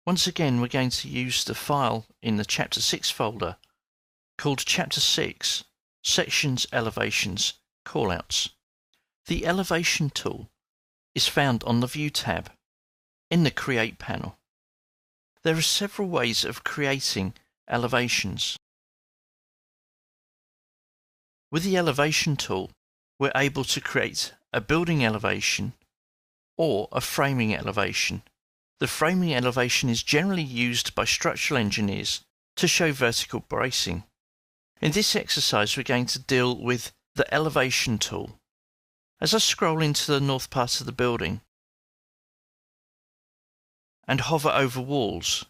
Once again, we're going to use the file in the Chapter 6 folder called Chapter 6, Sections, Elevations, Callouts. The Elevation tool is found on the View tab in the Create panel. There are several ways of creating elevations. With the Elevation tool, we're able to create a building elevation or a framing elevation. The framing elevation is generally used by structural engineers to show vertical bracing. In this exercise, we're going to deal with the Elevation tool. As I scroll into the north part of the building and hover over walls,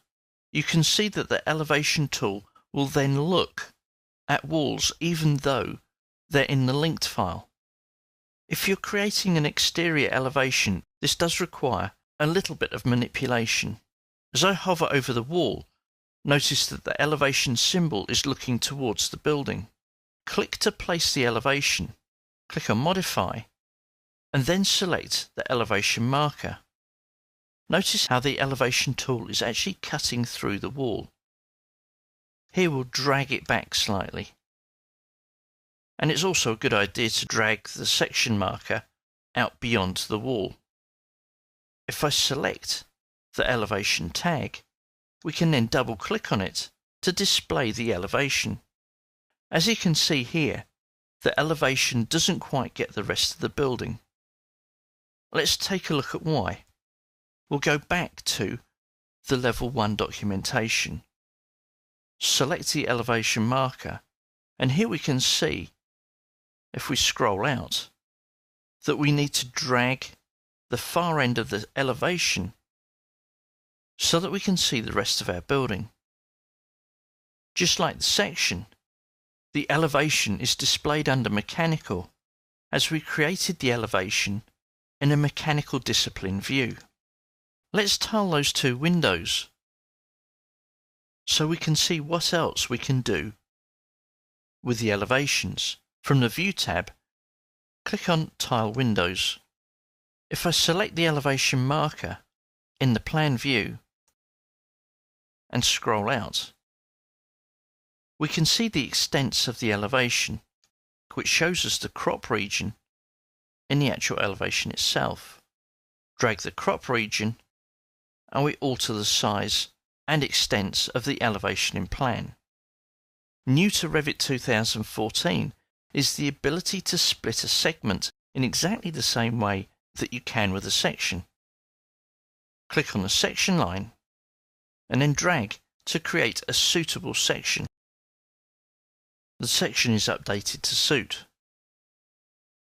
you can see that the Elevation tool will then look at walls even though they're in the linked file. If you're creating an exterior elevation, this does require a little bit of manipulation. As I hover over the wall, notice that the elevation symbol is looking towards the building. Click to place the elevation, click on Modify, and then select the elevation marker. Notice how the elevation tool is actually cutting through the wall. Here we'll drag it back slightly. And it's also a good idea to drag the section marker out beyond the wall. If I select the elevation tag, we can then double click on it to display the elevation. As you can see here, the elevation doesn't quite get the rest of the building. Let's take a look at why. We'll go back to the Level 1 documentation, select the elevation marker, and here we can see, if we scroll out, that we need to drag the far end of the elevation so that we can see the rest of our building. Just like the section, the elevation is displayed under Mechanical as we created the elevation in a mechanical discipline view. Let's tile those two windows so we can see what else we can do with the elevations. From the View tab, click on Tile Windows. If I select the elevation marker in the Plan View and scroll out, we can see the extents of the elevation, which shows us the crop region in the actual elevation itself. Drag the crop region and we alter the size and extents of the elevation in Plan. New to Revit 2014 is the ability to split a segment in exactly the same way that you can with a section. Click on the section line and then drag to create a suitable section. The section is updated to suit.